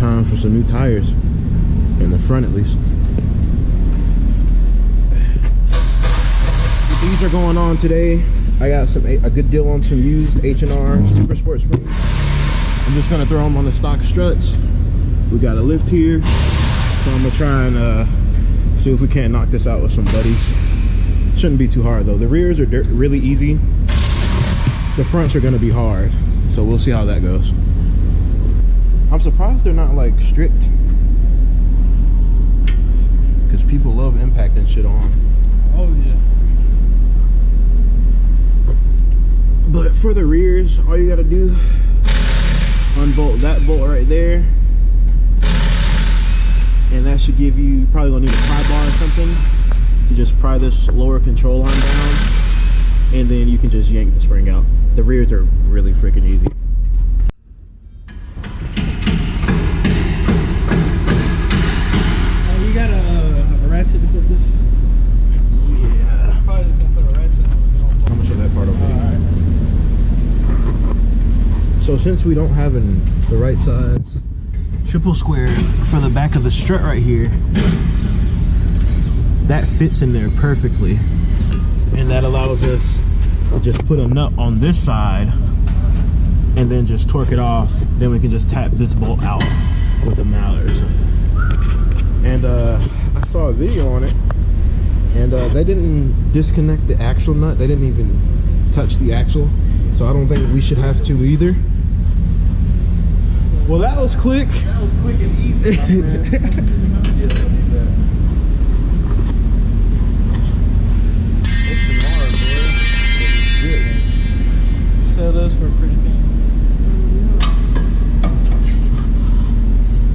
time for some new tires. In the front at least. These are going on today. I got a good deal on some used H&R Super Sport Springs. I'm just gonna throw them on the stock struts. We got a lift here, so I'm gonna try and see if we can't knock this out with some buddies. Shouldn't be too hard though. The rears are really easy. The fronts are gonna be hard, so we'll see how that goes. I'm surprised they're not like stripped, because people love impacting shit on. Oh yeah. But for the rears, all you gotta do, unbolt that bolt right there, and that should give you, probably gonna need a pry bar or something to just pry this lower control arm down, and then you can just yank the spring out. The rears are really freaking easy. Oh, you got a ratchet to put this? Yeah. Probably just gonna put a ratchet on. I'm gonna show that part over here. Alright. So since we don't have the right size triple square for the back of the strut right here, that fits in there perfectly, and that allows us to just put a nut on this side and then just torque it off. Then we can just tap this bolt out with a mallet or something. And I saw a video on it, and they didn't disconnect the axle nut. They didn't even touch the axle, so I don't think we should have to either. Well, that was quick. That was quick and easy, my friend. Sell those for a pretty penny.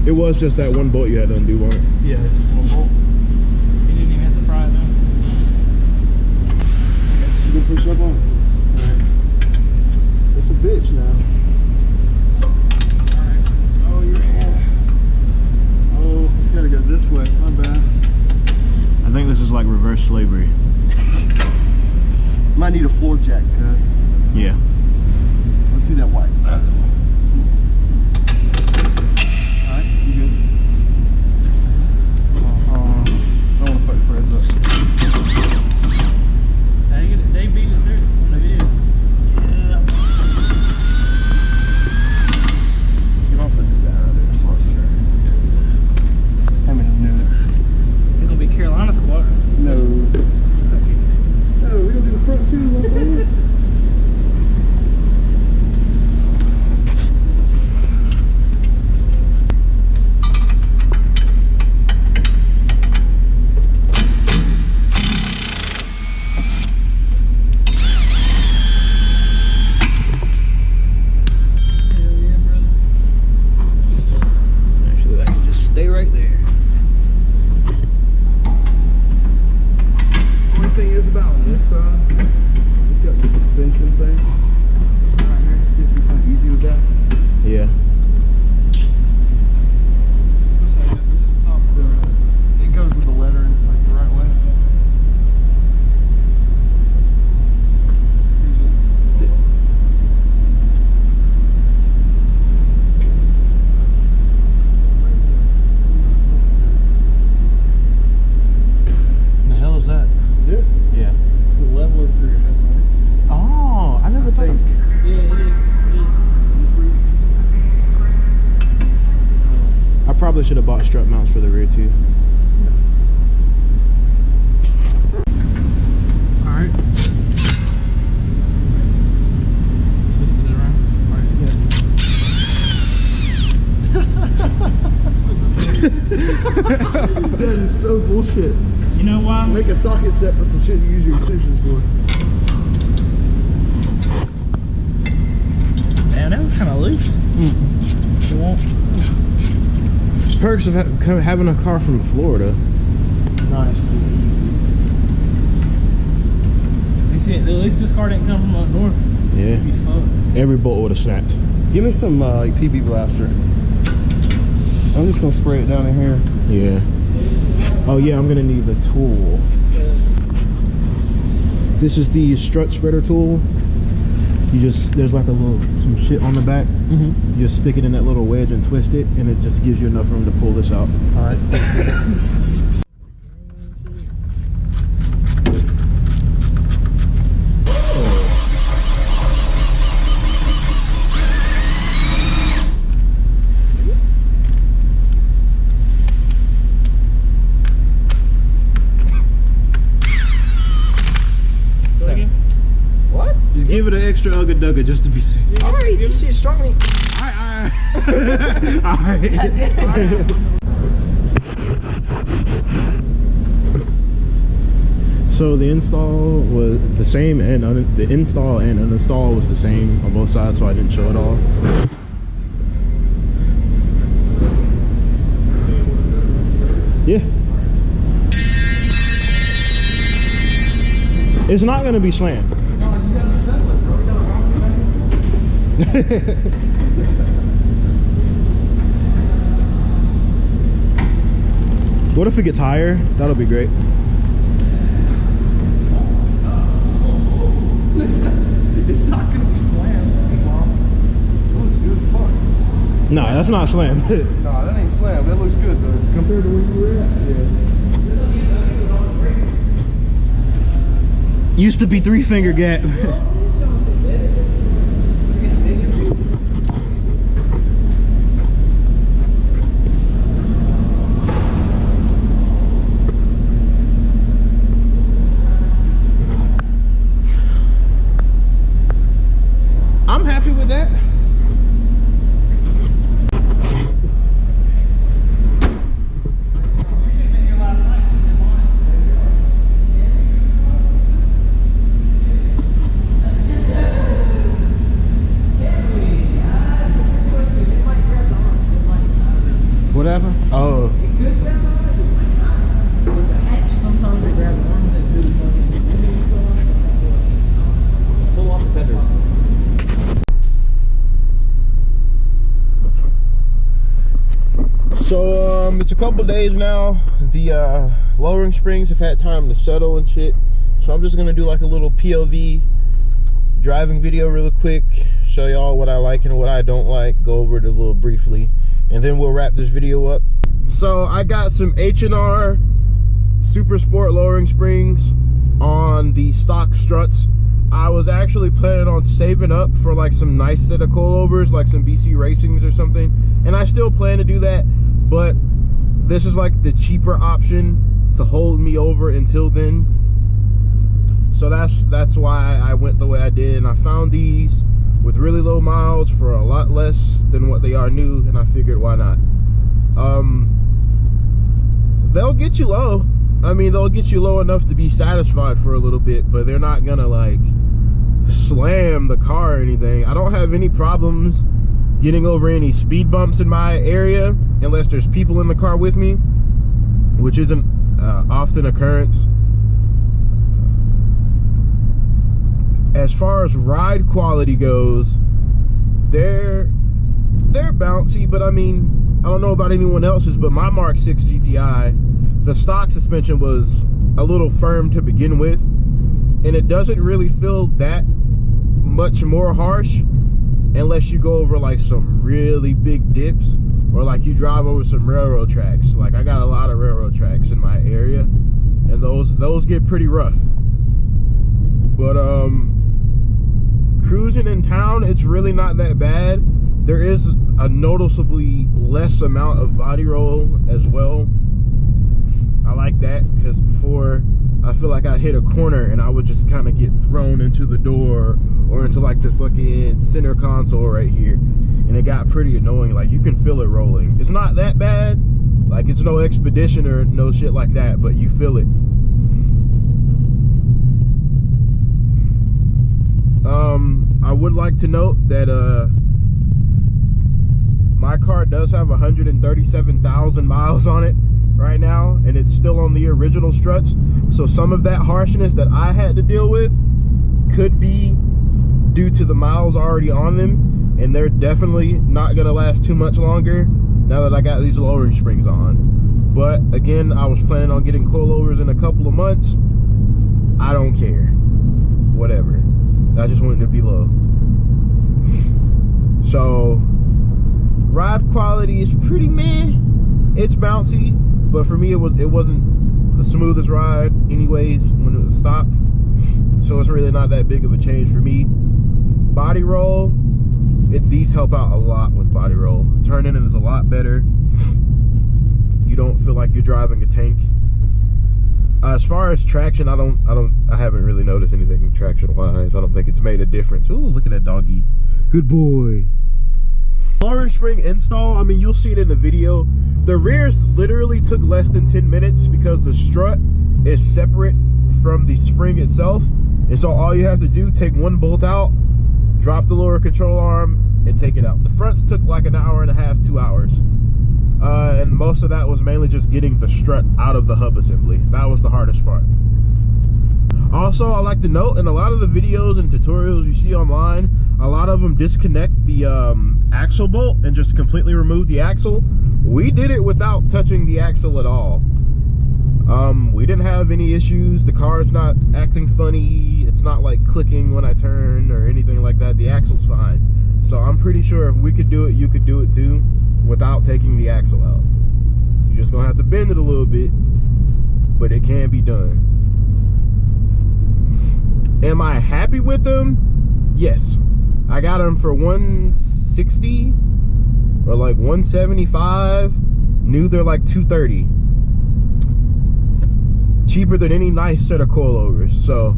It was just that one bolt you had to undo on it. Yeah, just one bolt. You didn't even have to pry it down. You can push up on it. Alright. It's a bitch now. Alright. Oh, your hand. Oh, it's gotta go this way. My bad. I think this is like reverse slavery. Might need a floor jack cut. Yeah. Let's see that white. Alright, you good? I don't want to fuck the threads up. They beat it through on the video. You can also do that right there. Just let it sit right there. I mean, no. It's gonna be Carolina squat. No. No, we're gonna do the front too, motherfucker. Actually, that can just stay right there. Only thing is about on this side, it's got the suspension thing right here. See if you're kind of easy with that. Yeah. It goes with the lettering like the right way. The hell is that? This? Yeah. The leveler for your headlights. Oh, I never thought of. Yeah, it is. I probably should have bought strut mounts for the rear too. Alright. Twisted it around. Alright, that is so bullshit. You know why? Make a socket set for some shit you use your extensions for. Man, that was kind of loose. It won't. Perks of having a car from Florida. Nice and easy. You see, at least this car didn't come from up north. Yeah. It'd be fucked. Every bolt would have snapped. Give me some like PB blaster. I'm just gonna spray it down in here. Yeah. Oh yeah, I'm gonna need the tool. This is the strut spreader tool. there's like some shit on the back. You just stick it in that little wedge and twist it, and it just gives you enough room to pull this out. All right. Give it an extra ugga-dugga just to be safe. All right, this shit's strong. All right. So the install was the same, and the install and uninstall was the same on both sides, so I didn't show it all. Yeah. It's not going to be slammed. What if it gets higher? That'll be great. It's not gonna be slammed. Mom. It looks good as fuck. Nah, that's not slammed. Nah, that ain't slammed. That looks good though. Compared to where you were at. Yeah. Used to be 3-finger gap. I'm happy with that. What happened? Oh. Sometimes they grab arms and do pull off the feathers. So it's a couple days now. The lowering springs have had time to settle and shit. So I'm just gonna do like a little POV driving video really quick, show y'all what I like and what I don't like, go over it a little briefly, and then we'll wrap this video up. So I got some H&R Super Sport lowering springs on the stock struts. I was actually planning on saving up for like some nice set of coilovers, like some BC Racings or something, and I still plan to do that, but this is like the cheaper option to hold me over until then. So that's why I went the way I did, and I found these with really low miles for a lot less than what they are new, and I figured why not. They'll get you low. I mean, they'll get you low enough to be satisfied for a little bit, but they're not gonna like slam the car or anything. I don't have any problems getting over any speed bumps in my area unless there's people in the car with me, which isn't often occurrence. As far as ride quality goes, they're bouncy, but I mean, I don't know about anyone else's, but my MK6 GTI, the stock suspension was a little firm to begin with, and it doesn't really feel that much more harsh unless you go over like some really big dips, or like you drive over some railroad tracks. Like I got a lot of railroad tracks in my area, and those get pretty rough. But cruising in town, it's really not that bad. There is a noticeably less amount of body roll as well. I like that, because before I feel like I'd hit a corner and I would just kind of get thrown into the door or into like the fucking center console right here, and it got pretty annoying. Like you can feel it rolling. It's not that bad, like it's no Expedition or no shit like that, but you feel it. I would like to note that my car does have 137,000 miles on it right now, and it's still on the original struts. So some of that harshness that I had to deal with could be due to the miles already on them, and they're definitely not gonna last too much longer now that I got these lowering springs on. But again, I was planning on getting coilovers in a couple of months. I don't care, whatever. I just wanted to be low. So ride quality is pretty meh. It's bouncy, but for me it wasn't the smoothest ride anyways when it was stock. So it's really not that big of a change for me. Body roll, these help out a lot with body roll. Turning is a lot better. You don't feel like you're driving a tank. As far as traction, I haven't really noticed anything traction wise. I don't think it's made a difference. Ooh, look at that doggy. Good boy. Orange spring install, I mean, you'll see it in the video. The rears literally took less than 10 minutes because the strut is separate from the spring itself. And so all you have to do, take one bolt out, drop the lower control arm, and take it out. The fronts took like an hour and a half, 2 hours. And most of that was mainly just getting the strut out of the hub assembly. That was the hardest part. Also, I like to note, in a lot of the videos and tutorials you see online, a lot of them disconnect the axle bolt and just completely remove the axle. We did it without touching the axle at all. We didn't have any issues. The car's not acting funny. It's not like clicking when I turn or anything like that. The axle's fine. So I'm pretty sure if we could do it, you could do it too, without taking the axle out. You're just gonna have to bend it a little bit, but it can be done. Am I happy with them? Yes. I got them for $160 or like $175. New, they're like $230. Cheaper than any nice set of coilovers. So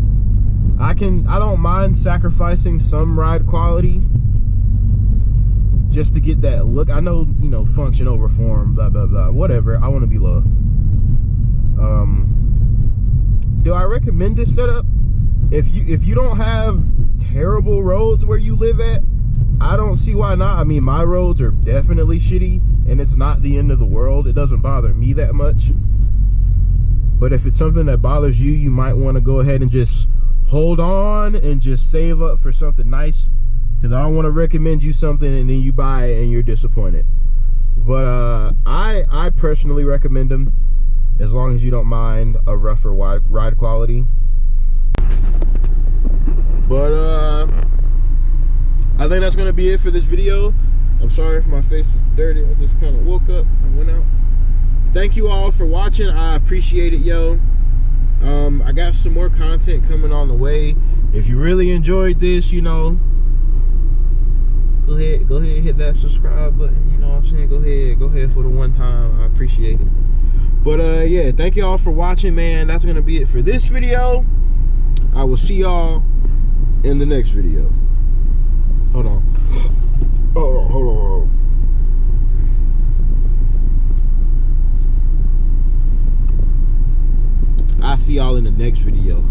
I don't mind sacrificing some ride quality just to get that look. I know, you know, function over form, blah blah blah, whatever. I want to be low. Do I recommend this setup? If you don't have terrible roads where you live at, I don't see why not. I mean, my roads are definitely shitty, and it's not the end of the world. It doesn't bother me that much. But if it's something that bothers you, you might want to go ahead and just hold on and just save up for something nice. Because I don't want to recommend you something and then you buy it and you're disappointed. But I personally recommend them, as long as you don't mind a rougher ride quality. But I think that's going to be it for this video. I'm sorry if my face is dirty. I just kind of woke up and went out. Thank you all for watching. I appreciate it, yo. I got some more content coming on the way. If you really enjoyed this, you know, go ahead and hit that subscribe button. You know what I'm saying? Go ahead for the one time. I appreciate it. But yeah, thank you all for watching, man. That's gonna be it for this video. I will see y'all in the next video. Hold on. Hold on. I'll see y'all in the next video.